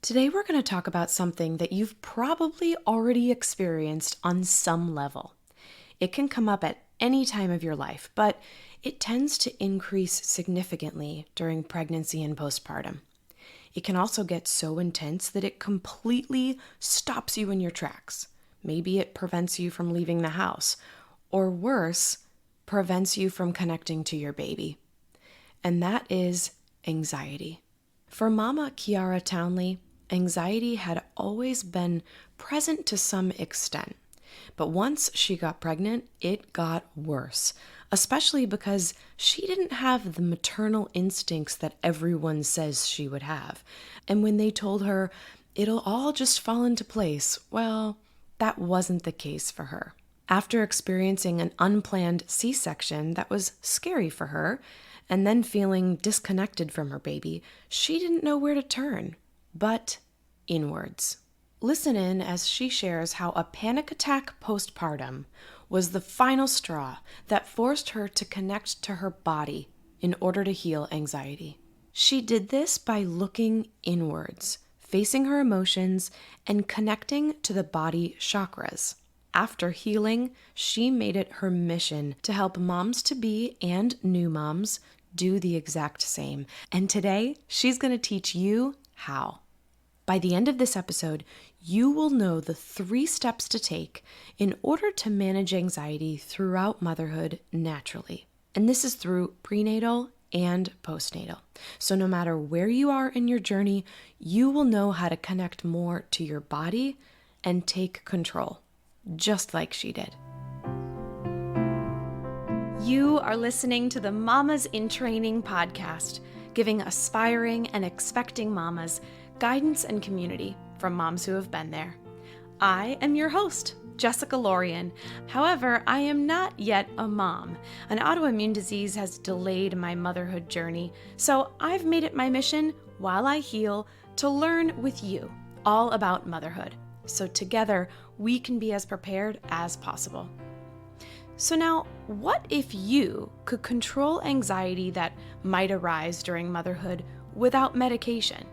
Today we're going to talk about something that you've probably already experienced on some level. It can come up at any time of your life, but it tends to increase significantly during pregnancy and postpartum. It can also get so intense that it completely stops you in your tracks. Maybe it prevents you from leaving the house, or worse, prevents you from connecting to your baby. And that is anxiety. For Mama Chiara Townley, anxiety had always been present to some extent. But once she got pregnant, it got worse, especially because she didn't have the maternal instincts that everyone says she would have. And when they told her, it'll all just fall into place, well, that wasn't the case for her. After experiencing an unplanned C-section that was scary for her, and then feeling disconnected from her baby, she didn't know where to turn, but inwards. Listen in as she shares how a panic attack postpartum was the final straw that forced her to connect to her body in order to heal anxiety. She did this by looking inwards, facing her emotions, and connecting to the body chakras. After healing, she made it her mission to help moms-to-be and new moms do the exact same. And today, she's going to teach you how. By the end of this episode, you will know the 3 steps to take in order to manage anxiety throughout motherhood naturally. And this is through prenatal and postnatal. So no matter where you are in your journey, you will know how to connect more to your body and take control, just like she did. You are listening to the Mamas in Training podcast, giving aspiring and expecting mamas guidance and community from moms who have been there. I am your host, Jessica Lorian. However, I am not yet a mom. An autoimmune disease has delayed my motherhood journey, so I've made it my mission, while I heal, to learn with you all about motherhood, so together we can be as prepared as possible. So now, what if you could control anxiety that might arise during motherhood without medication?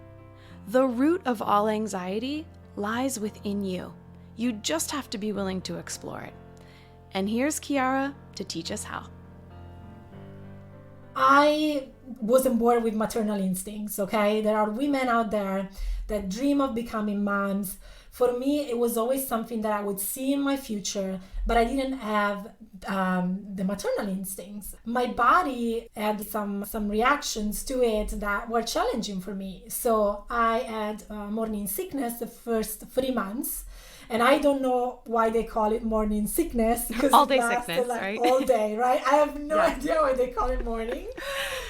The root of all anxiety lies within you. You just have to be willing to explore it. And here's Chiara to teach us how. I wasn't born with maternal instincts, okay? There are women out there that dream of becoming moms. For me, it was always something that I would see in my future, but I didn't have the maternal instincts. My body had some reactions to it that were challenging for me. So I had morning sickness the first 3 months. And I don't know why they call it morning sickness. All day sickness, right? All day, right? I have no idea why they call it morning.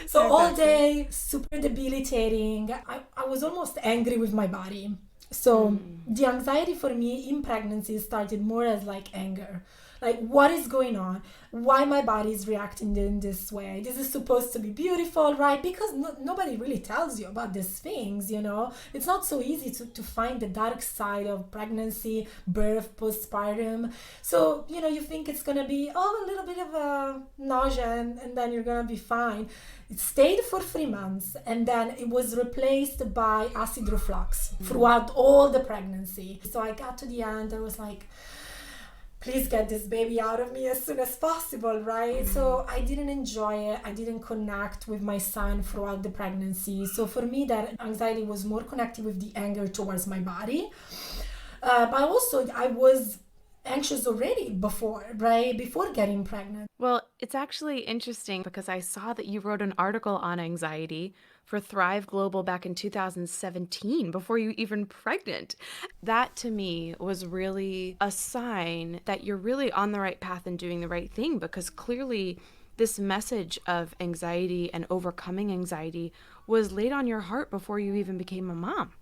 So exactly. All day, super debilitating. I was almost angry with my body. So the anxiety for me in pregnancy started more as like anger. Like, what is going on? Why my body is reacting in this way? This is supposed to be beautiful, right? Because nobody really tells you about these things, you know? It's not so easy to find the dark side of pregnancy, birth, postpartum. So, you know, you think it's going to be, a little bit of a nausea and then you're going to be fine. It stayed for 3 months and then it was replaced by acid reflux throughout all the pregnancy. So I got to the end, I was like, please get this baby out of me as soon as possible, right? So I didn't enjoy it. I didn't connect with my son throughout the pregnancy. So for me, that anxiety was more connected with the anger towards my body. But also, I was anxious already before, right? Before getting pregnant. Well, it's actually interesting because I saw that you wrote an article on anxiety for Thrive Global back in 2017, before you even pregnant. That to me was really a sign that you're really on the right path and doing the right thing, because clearly this message of anxiety and overcoming anxiety was laid on your heart before you even became a mom.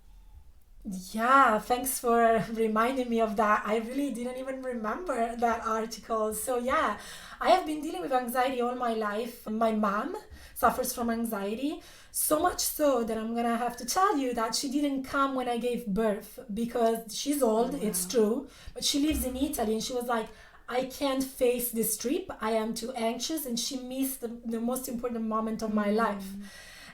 Yeah, thanks for reminding me of that. I really didn't even remember that article. So yeah, I have been dealing with anxiety all my life. My mom suffers from anxiety, so much so that I'm gonna have to tell you that she didn't come when I gave birth, because she's old, it's true, but she lives in Italy, and she was like, I can't face this trip, I am too anxious, and she missed the most important moment of my life.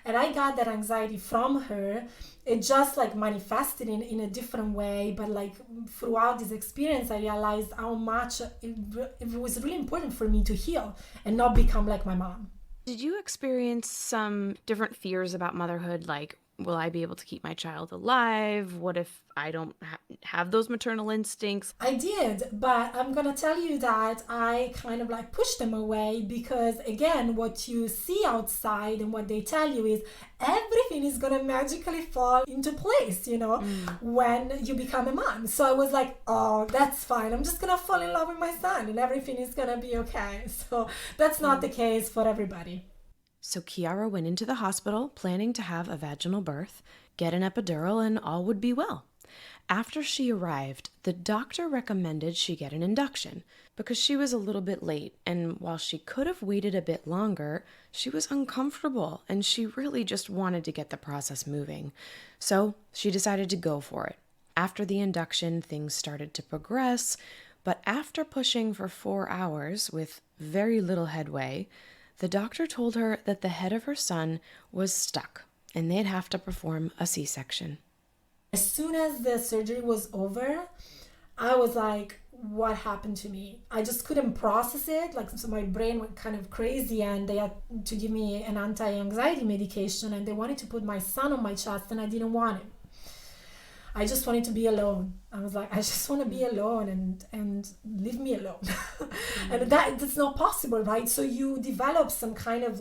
And I got that anxiety from her, it just like manifested in a different way. But like throughout this experience, I realized how much it was really important for me to heal and not become like my mom. Did you experience some different fears about motherhood? Like, will I be able to keep my child alive? What if I don't have those maternal instincts? I did, but I'm gonna tell you that I kind of like pushed them away because, again, what you see outside and what they tell you is everything is gonna magically fall into place, when you become a mom. So I was like, oh, that's fine. I'm just gonna fall in love with my son and everything is gonna be okay. So that's not the case for everybody. So Chiara went into the hospital planning to have a vaginal birth, get an epidural, and all would be well. After she arrived, the doctor recommended she get an induction because she was a little bit late, and while she could have waited a bit longer, she was uncomfortable and she really just wanted to get the process moving. So she decided to go for it. After the induction, things started to progress, but after pushing for 4 hours with very little headway, the doctor told her that the head of her son was stuck and they'd have to perform a C-section. As soon as the surgery was over, I was like, what happened to me? I just couldn't process it. So my brain went kind of crazy, and they had to give me an anti-anxiety medication, and they wanted to put my son on my chest, and I didn't want it. I just wanted to be alone. I was like, I just want to be alone and leave me alone. And that's not possible, right? So you develop some kind of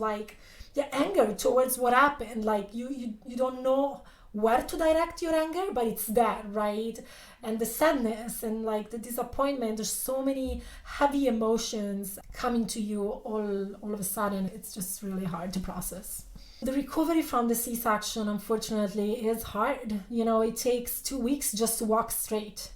anger towards what happened. Like you don't know where to direct your anger, but it's there, right? And the sadness and the disappointment, there's so many heavy emotions coming to you all of a sudden. It's just really hard to process. The recovery from the C-section, unfortunately, is hard. It takes 2 weeks just to walk straight.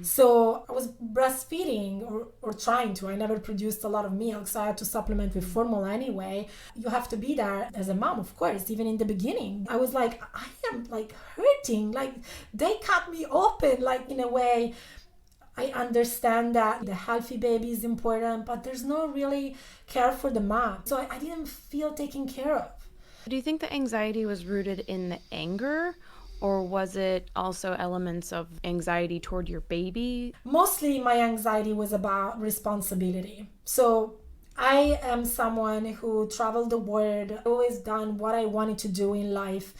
So I was breastfeeding or trying to. I never produced a lot of milk, so I had to supplement with formula anyway. You have to be there as a mom, of course, even in the beginning. I was like, I am hurting. They cut me open, in a way. I understand that the healthy baby is important, but there's no really care for the mom. So I didn't feel taken care of. Do you think the anxiety was rooted in the anger, or was it also elements of anxiety toward your baby? Mostly my anxiety was about responsibility. So I am someone who traveled the world, always done what I wanted to do in life.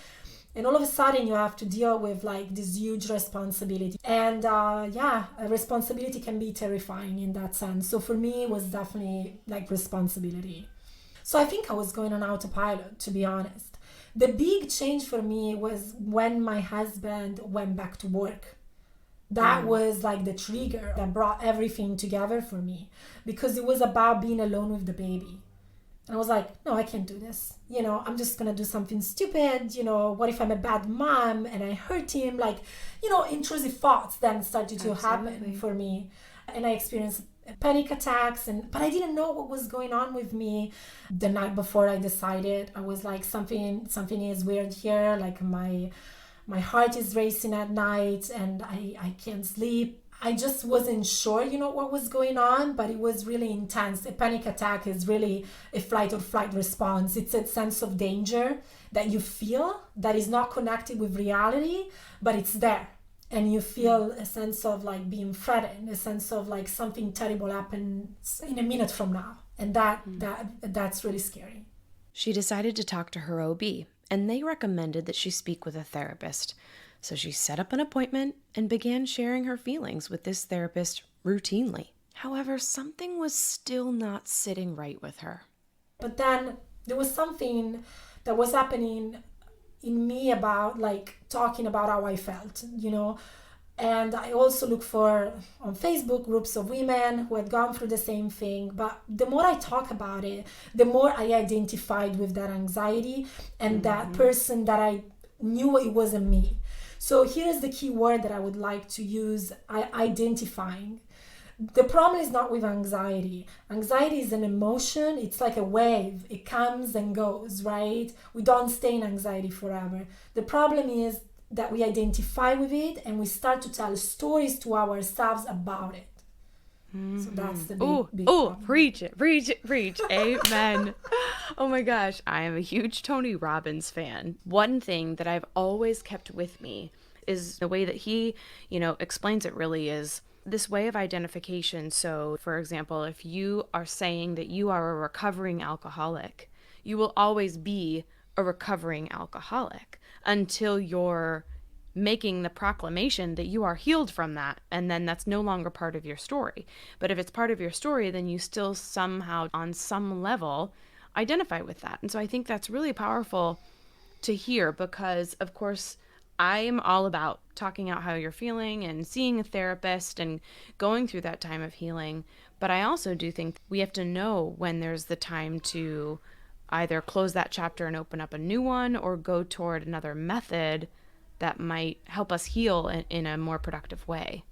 And all of a sudden you have to deal with this huge responsibility. And a responsibility can be terrifying in that sense. So for me, it was definitely responsibility. So I think I was going on autopilot, to be honest. The big change for me was when my husband went back to work. That was the trigger that brought everything together for me, because it was about being alone with the baby. And I was like, no, I can't do this. I'm just going to do something stupid. What if I'm a bad mom and I hurt him? Intrusive thoughts then started to happen for me. And I experienced panic attacks, but I didn't know what was going on with me. The night before I decided, I was like, something is weird here. My heart is racing at night and I can't sleep. I just wasn't sure, what was going on, but it was really intense. A panic attack is really a fight or flight response. It's a sense of danger that you feel that is not connected with reality, but it's there. And you feel a sense of being threatened, a sense of something terrible happens in a minute from now. And that's really scary. She decided to talk to her OB, and they recommended that she speak with a therapist. So she set up an appointment and began sharing her feelings with this therapist routinely. However, something was still not sitting right with her. But then there was something that was happening in me about talking about how I felt, and I also look for on Facebook groups of women who had gone through the same thing. But the more I talk about it, the more I identified with that anxiety and that person that I knew it wasn't me. So here's the key word that I would like to use: identifying. The problem is not with anxiety. Anxiety is an emotion. It's like a wave. It comes and goes, right? We don't stay in anxiety forever. The problem is that we identify with it and we start to tell stories to ourselves about it. So that's the big problem. Preach it. Amen. Oh my gosh. I am a huge Tony Robbins fan. One thing that I've always kept with me is the way that he, explains it really is this way of identification. So, for example, if you are saying that you are a recovering alcoholic, you will always be a recovering alcoholic until you're making the proclamation that you are healed from that, and then that's no longer part of your story. But if it's part of your story, then you still somehow, on some level, identify with that. And so I think that's really powerful to hear, because of course I'm all about talking out how you're feeling and seeing a therapist and going through that time of healing. But I also do think we have to know when there's the time to either close that chapter and open up a new one, or go toward another method that might help us heal in a more productive way.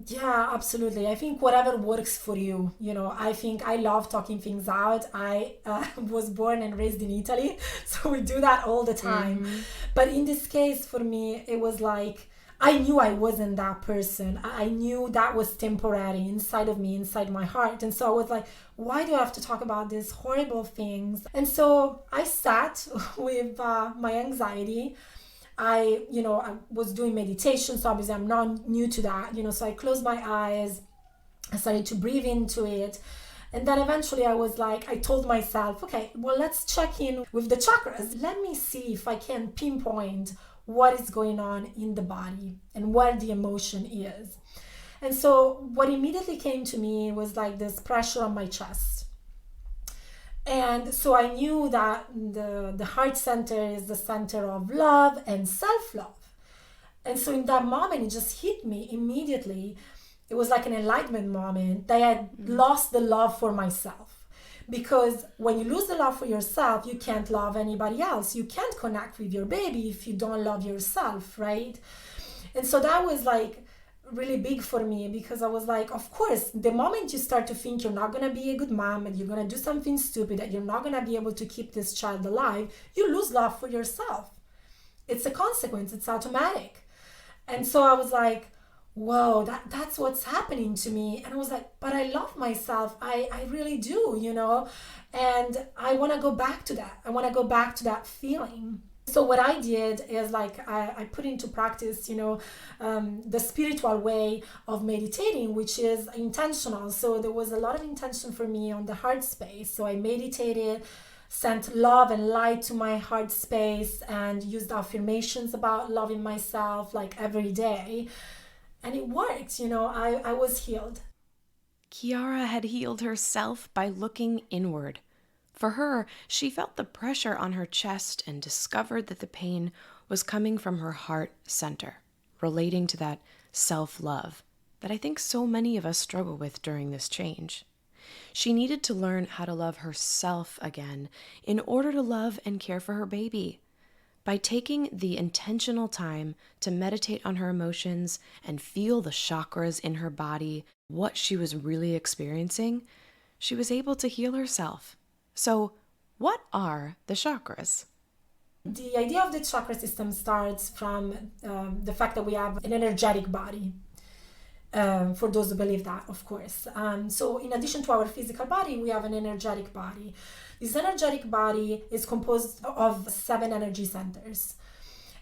Yeah, absolutely. I think whatever works for you, I think I love talking things out. I was born and raised in Italy, so we do that all the time. Mm-hmm. But in this case, for me, it was like, I knew I wasn't that person. I knew that was temporary inside of me, inside my heart. And so I was like, why do I have to talk about these horrible things? And so I sat with my anxiety. I was doing meditation, so obviously I'm not new to that, so I closed my eyes, I started to breathe into it. And then eventually I told myself, okay, well, let's check in with the chakras. Let me see if I can pinpoint what is going on in the body and where the emotion is. And so what immediately came to me was like this pressure on my chest. And so I knew that the heart center is the center of love and self-love. And so in that moment, it just hit me immediately. It was like an enlightenment moment that I had lost the love for myself. Because when you lose the love for yourself, you can't love anybody else. You can't connect with your baby if you don't love yourself, right? And so that was like really big for me, because I was like, of course, the moment you start to think you're not going to be a good mom and you're going to do something stupid, that you're not going to be able to keep this child alive, you lose love for yourself. It's a consequence. It's automatic. And so I was like, whoa, that's what's happening to me. And I was like, but I love myself. I really do, and I want to go back to that. I want to go back to that feeling. So what I did is I put into practice, the spiritual way of meditating, which is intentional. So there was a lot of intention for me on the heart space. So I meditated, sent love and light to my heart space, and used affirmations about loving myself every day. And it worked, I was healed. Chiara had healed herself by looking inward. For her, she felt the pressure on her chest and discovered that the pain was coming from her heart center, relating to that self-love that I think so many of us struggle with during this change. She needed to learn how to love herself again in order to love and care for her baby. By taking the intentional time to meditate on her emotions and feel the chakras in her body, what she was really experiencing, she was able to heal herself. So, what are the chakras? The idea of the chakra system starts from the fact that we have an energetic body. For those who believe that, of course. So in addition to our physical body, we have an energetic body. This energetic body is composed of 7 energy centers.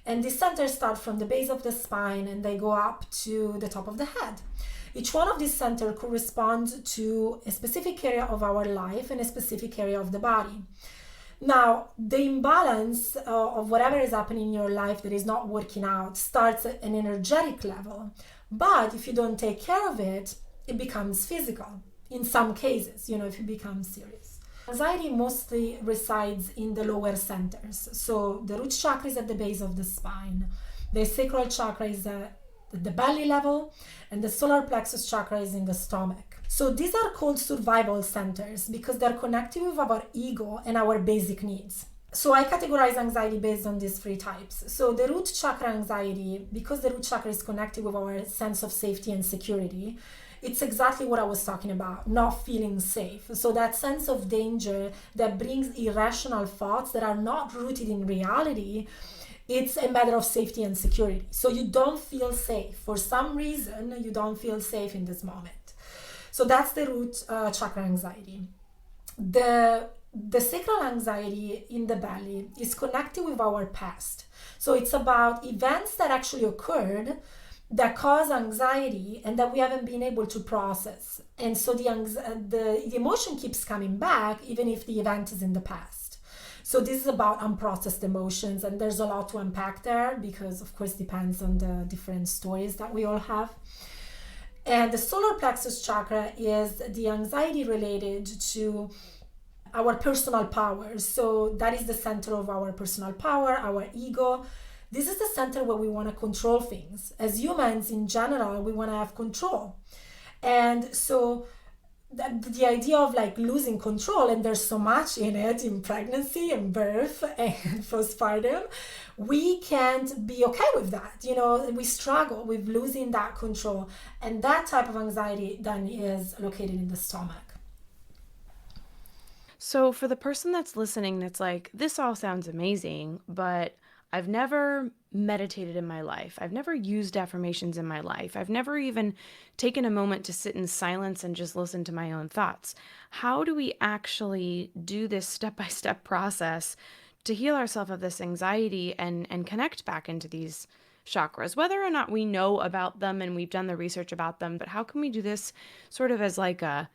And these centers start from the base of the spine and they go up to the top of the head. Each one of these centers corresponds to a specific area of our life and a specific area of the body. Now, the imbalance of whatever is happening in your life that is not working out starts at an energetic level. But if you don't take care of it, it becomes physical. In some cases, if it becomes serious. Anxiety mostly resides in the lower centers. So the root chakra is at the base of the spine. The sacral chakra is at the belly level, and the solar plexus chakra is in the stomach. So these are called survival centers because they're connected with our ego and our basic needs. So I categorize anxiety based on these 3 types. So the root chakra anxiety, because the root chakra is connected with our sense of safety and security, it's exactly what I was talking about, not feeling safe. So that sense of danger that brings irrational thoughts that are not rooted in reality, it's a matter of safety and security. So you don't feel safe. For some reason, you don't feel safe in this moment. So that's the root chakra anxiety. The sacral anxiety in the belly is connected with our past. So it's about events that actually occurred that cause anxiety and that we haven't been able to process. And so the emotion keeps coming back even if the event is in the past. So this is about unprocessed emotions, and there's a lot to unpack there because of course depends on the different stories that we all have. And the solar plexus chakra is the anxiety related to our personal power. So that is the center of our personal power, our ego. This is the center where we want to control things. As humans in general, we want to have control. And so the idea of like losing control, and there's so much in it in pregnancy and birth and postpartum, we can't be okay with that. You know, we struggle with losing that control. And that type of anxiety then is located in the stomach. So for the person that's listening, that's like, this all sounds amazing, but I've never meditated in my life. I've never used affirmations in my life. I've never even taken a moment to sit in silence and just listen to my own thoughts. How do we actually do this step-by-step process to heal ourselves of this anxiety and connect back into these chakras, whether or not we know about them and we've done the research about them, but how can we do this sort of as like a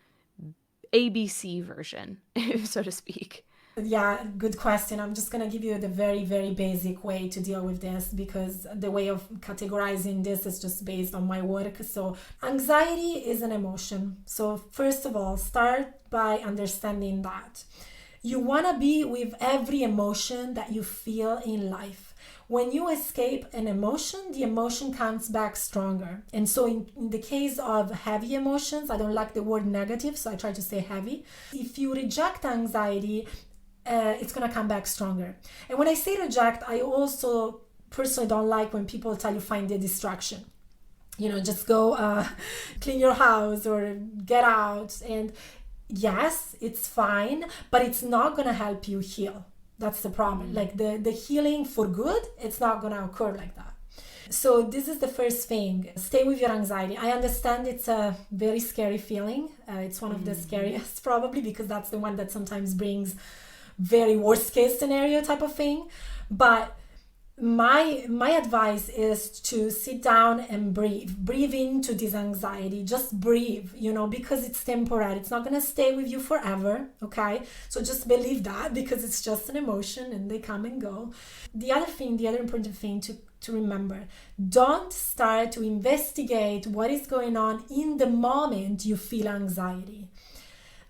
ABC version, so to speak? Yeah, good question. I'm just going to give you the very, very basic way to deal with this because the way of categorizing this is just based on my work. So anxiety is an emotion. So first of all, start by understanding that you want to be with every emotion that you feel in life. When you escape an emotion, the emotion comes back stronger. And so in the case of heavy emotions, I don't like the word negative, so I try to say heavy. If you reject anxiety, it's going to come back stronger. And when I say reject, I also personally don't like when people tell you find a distraction. You know, just go clean your house or get out. And yes, it's fine, but it's not going to help you heal. That's the problem. Like the healing for good, it's not going to occur like that. So this is the first thing. Stay with your anxiety. I understand it's a very scary feeling. It's one of the scariest probably because that's the one that sometimes brings very worst case scenario type of thing. But my advice is to sit down and breathe into this anxiety. Just breathe, you know, because it's temporary. It's not going to stay with you forever. Okay, so just believe that because it's just an emotion and they come and go. The other important thing to remember, don't start to investigate what is going on in the moment you feel anxiety.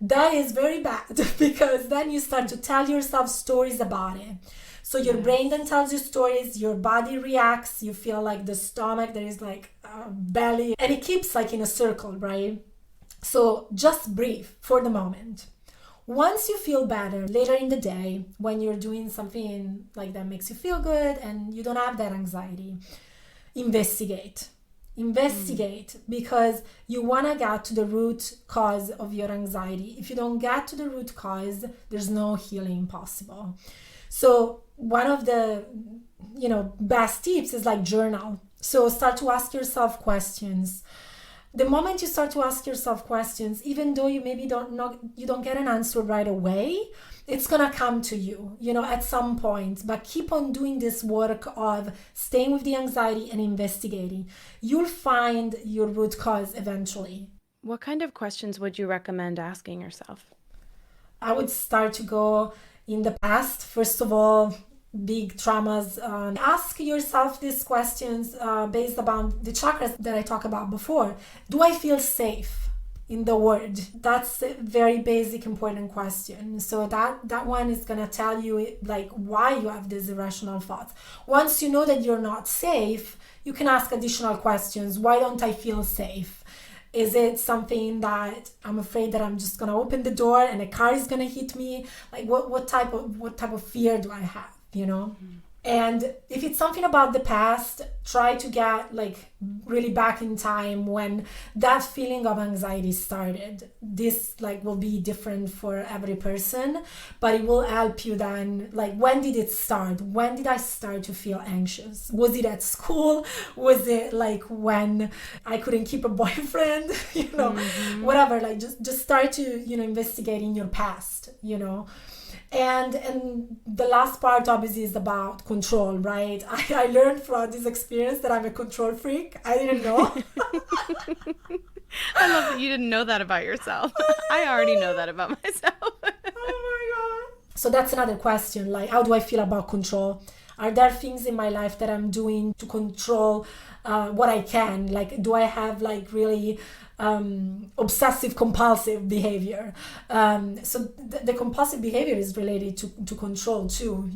That is very bad because then you start to tell yourself stories about it. So your brain then tells you stories, your body reacts, you feel like the stomach, there is like a belly, and it keeps like in a circle, right? So just breathe for the moment. Once you feel better later in the day, when you're doing something like that makes you feel good and you don't have that anxiety, investigate because you want to get to the root cause of your anxiety. If you don't get to the root cause, there's no healing possible. So one of the best tips is like journal. So start to ask yourself questions. The moment you start to ask yourself questions, even though you maybe you don't get an answer right away, it's gonna come to you, at some point. But keep on doing this work of staying with the anxiety and investigating. You'll find your root cause eventually. What kind of questions would you recommend asking yourself? I would start to go in the past. First of all, big traumas. Ask yourself these questions based upon the chakras that I talked about before. Do I feel safe in the world? That's a very basic, important question. So that one is going to tell you like why you have these irrational thoughts. Once you know that you're not safe, you can ask additional questions. Why don't I feel safe? Is it something that I'm afraid that I'm just going to open the door and a car is going to hit me? Like what type of fear do I have? And if it's something about the past, try to get like really back in time when that feeling of anxiety started. This like will be different for every person, but it will help you then, like, when did it start? When did I start to feel anxious? Was it at school? Was it like when I couldn't keep a boyfriend? Whatever, like just start to, investigate in your past, And the last part obviously is about control, right? I learned from this experience that I'm a control freak. I didn't know. I love that you didn't know that about yourself. I already know that about myself. Oh my God. So that's another question, like, how do I feel about control? Are there things in my life that I'm doing to control what I can? Like, do I have like really obsessive compulsive behavior? So the compulsive behavior is related to control too,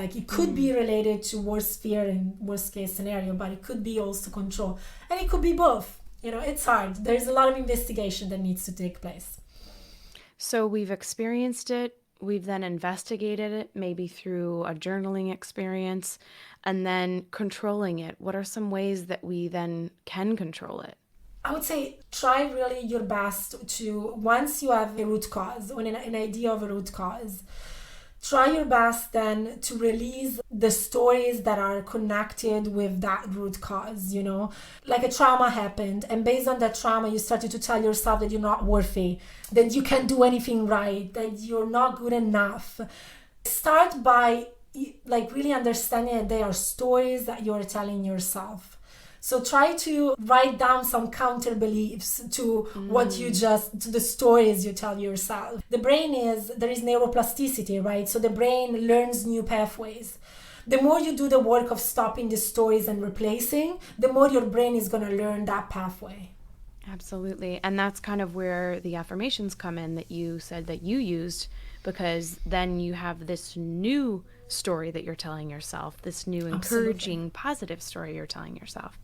like it could be related to worst fear and worst case scenario, but it could be also control, and it could be both. It's hard. There's a lot of investigation that needs to take place. So we've experienced it. We've then investigated it, maybe through a journaling experience, and then controlling it. What are some ways that we then can control it? I would say try really your best to, once you have a root cause or an idea of a root cause, try your best then to release the stories that are connected with that root cause, Like a trauma happened, and based on that trauma, you started to tell yourself that you're not worthy, that you can't do anything right, that you're not good enough. Start by like really understanding that they are stories that you're telling yourself. So try to write down some counter beliefs to to the stories you tell yourself. The brain there is neuroplasticity, right? So the brain learns new pathways. The more you do the work of stopping the stories and replacing, the more your brain is going to learn that pathway. Absolutely. And that's kind of where the affirmations come in that you said that you used, because then you have this new story that you're telling yourself, this new encouraging, positive story you're telling yourself.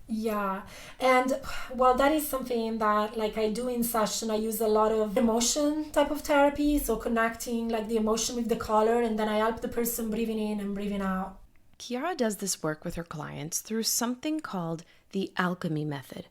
Yeah. And well, that is something that like I do in session. I use a lot of emotion type of therapy. So connecting like the emotion with the color, and then I help the person breathing in and breathing out. Chiara does this work with her clients through something called the alchemy method.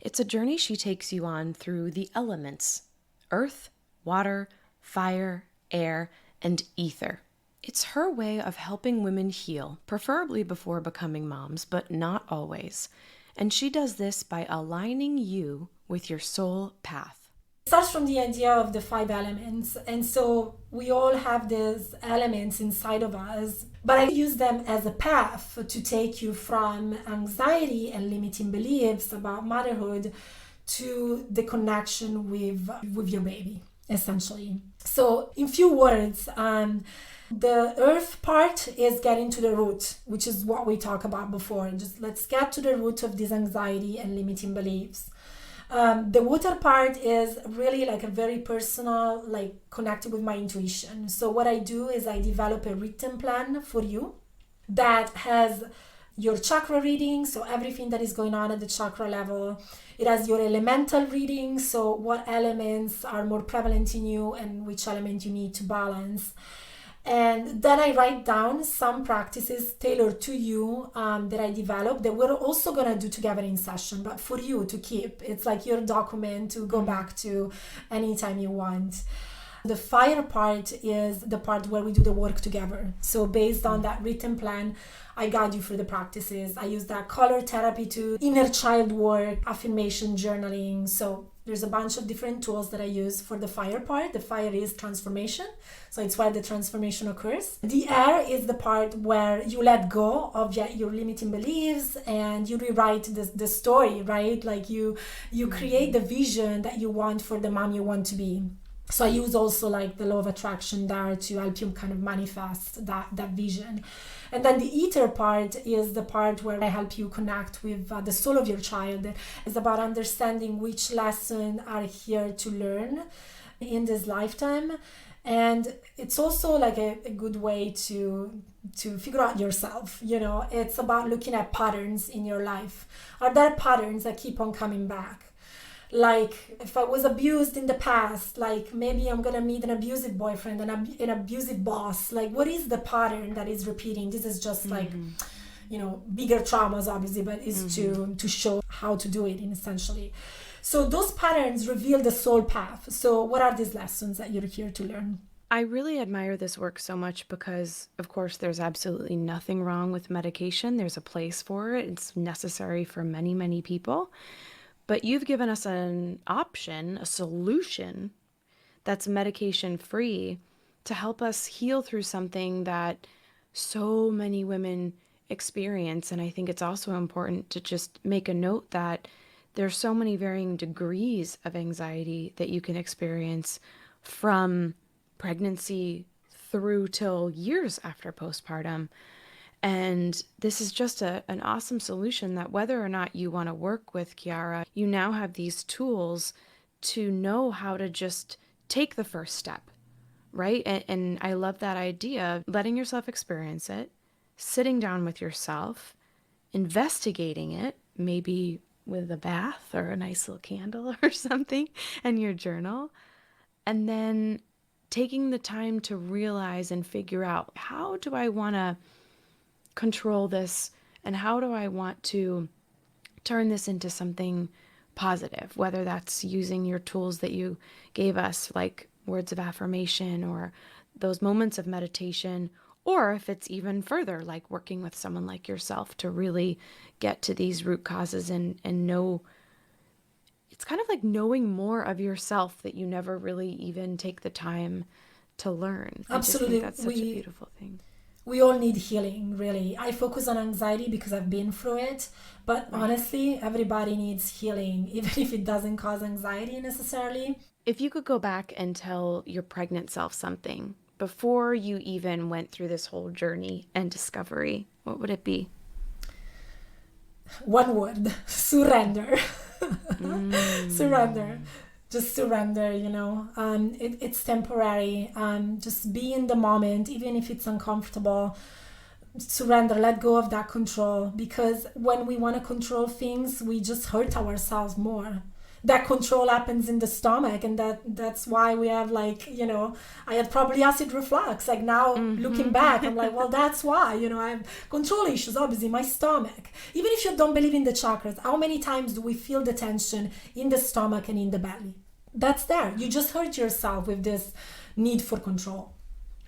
It's a journey she takes you on through the elements: earth, water, fire, air, and ether. It's her way of helping women heal, preferably before becoming moms, but not always. And she does this by aligning you with your soul path. It starts from the idea of the 5 elements. And so we all have these elements inside of us, but I use them as a path to take you from anxiety and limiting beliefs about motherhood to the connection with your baby, essentially. So in few words, the earth part is getting to the root, which is what we talked about before. Just let's get to the root of this anxiety and limiting beliefs. The water part is really like a very personal, like connected with my intuition. So what I do is I develop a written plan for you that has your chakra reading, so everything that is going on at the chakra level. It has your elemental reading, so what elements are more prevalent in you and which element you need to balance. And then I write down some practices tailored to you that I developed that we're also going to do together in session, but for you to keep. It's like your document to go back to anytime you want. The fire part is the part where we do the work together. So based on that written plan, I guide you through the practices. I use that color therapy to inner child work, affirmation journaling. So there's a bunch of different tools that I use for the fire part. The fire is transformation. So it's where the transformation occurs. The air is the part where you let go of your limiting beliefs and you rewrite the story, right? Like you create the vision that you want for the mom you want to be. So I use also like the law of attraction there to help you kind of manifest that vision. And then the ether part is the part where I help you connect with the soul of your child. It's about understanding which lessons are here to learn in this lifetime. And it's also like a good way to figure out yourself. It's about looking at patterns in your life. Are there patterns that keep on coming back? Like if I was abused in the past, like maybe I'm gonna meet an abusive boyfriend and an abusive boss. Like what is the pattern that is repeating? This is just like, bigger traumas obviously, but is to show how to do it in essentially. So those patterns reveal the soul path. So what are these lessons that you're here to learn? I really admire this work so much because, of course, there's absolutely nothing wrong with medication. There's a place for it. It's necessary for many, many people. But you've given us an option, a solution that's medication free to help us heal through something that so many women experience. And I think it's also important to just make a note that there's so many varying degrees of anxiety that you can experience from pregnancy through till years after postpartum. And this is just an awesome solution that whether or not you want to work with Chiara, you now have these tools to know how to just take the first step, right? And I love that idea of letting yourself experience it, sitting down with yourself, investigating it, maybe with a bath or a nice little candle or something, and your journal, and then taking the time to realize and figure out, how do I want to control this and how do I want to turn this into something positive, whether that's using your tools that you gave us, like words of affirmation or those moments of meditation, or if it's even further, like working with someone like yourself to really get to these root causes and know. It's kind of like knowing more of yourself that you never really even take the time to learn. Absolutely. I just think that's such a beautiful thing. We all need healing, really. I focus on anxiety because I've been through it, but honestly, everybody needs healing, even if it doesn't cause anxiety necessarily. If you could go back and tell your pregnant self something before you even went through this whole journey and discovery, what would it be? One word: surrender. Surrender. Just surrender, it's temporary. Just be in the moment, even if it's uncomfortable. Surrender, let go of that control, because when we want to control things, we just hurt ourselves more. That control happens in the stomach, and that's why we have I had probably acid reflux. Like now, looking back, I'm like, well, that's why, I have control issues, obviously, my stomach. Even if you don't believe in the chakras, how many times do we feel the tension in the stomach and in the belly? That's there. You just hurt yourself with this need for control.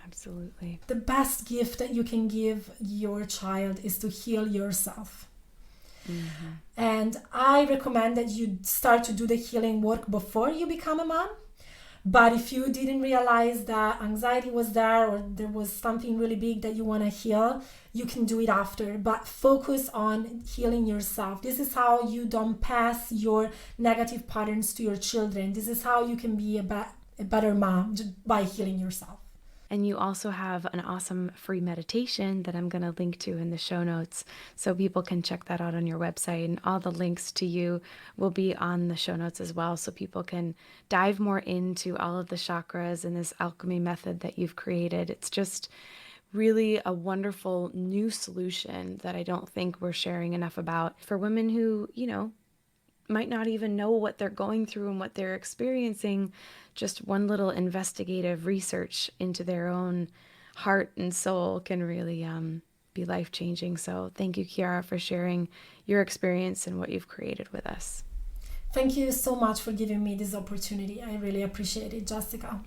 Absolutely. The best gift that you can give your child is to heal yourself. And I recommend that you start to do the healing work before you become a mom. But if you didn't realize that anxiety was there, or there was something really big that you want to heal, you can do it after. But focus on healing yourself. This is how you don't pass your negative patterns to your children. This is how you can be a better mom, just by healing yourself. And you also have an awesome free meditation that I'm going to link to in the show notes, so people can check that out on your website. And all the links to you will be on the show notes as well, so people can dive more into all of the chakras and this alchemy method that you've created. It's just really a wonderful new solution that I don't think we're sharing enough about for women who, might not even know what they're going through and what they're experiencing. Just one little investigative research into their own heart and soul can really be life-changing. So thank you, Chiara, for sharing your experience and what you've created with us. Thank you so much for giving me this opportunity. I really appreciate it, Jessica.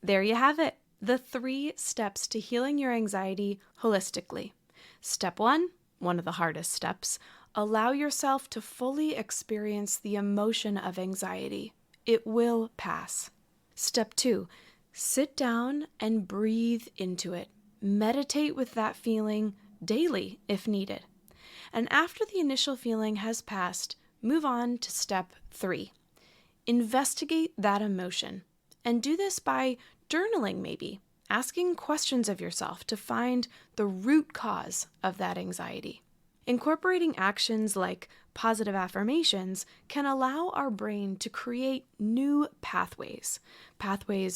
There you have it. The 3 steps to healing your anxiety holistically. Step 1, one of the hardest steps. Allow yourself to fully experience the emotion of anxiety. It will pass. Step 2, sit down and breathe into it. Meditate with that feeling daily if needed. And after the initial feeling has passed, move on to step 3. Investigate that emotion. And do this by journaling, maybe, asking questions of yourself to find the root cause of that anxiety. Incorporating actions like positive affirmations can allow our brain to create new pathways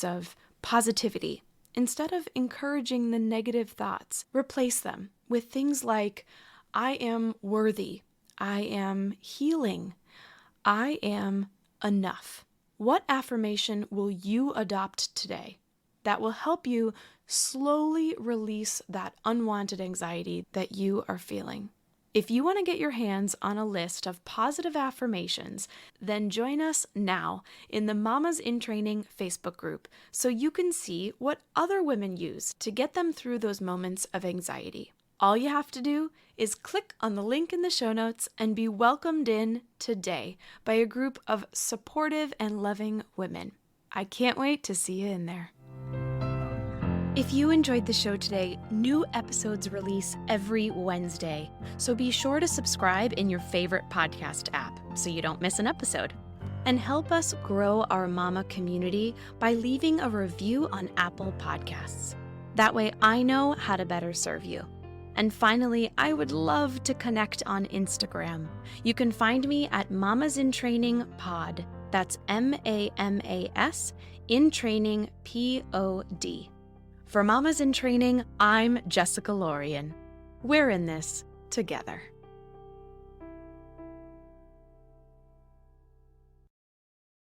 of positivity. Instead of encouraging the negative thoughts, replace them with things like, I am worthy, I am healing, I am enough. What affirmation will you adopt today that will help you slowly release that unwanted anxiety that you are feeling? If you want to get your hands on a list of positive affirmations, then join us now in the Mamas in Training Facebook group so you can see what other women use to get them through those moments of anxiety. All you have to do is click on the link in the show notes and be welcomed in today by a group of supportive and loving women. I can't wait to see you in there. If you enjoyed the show today, new episodes release every Wednesday, so be sure to subscribe in your favorite podcast app so you don't miss an episode. And help us grow our mama community by leaving a review on Apple Podcasts. That way I know how to better serve you. And finally, I would love to connect on Instagram. You can find me at Mamas in Training Pod. That's MAMAS in Training POD. For Mamas in Training, I'm Jessica Lorian. We're in this together.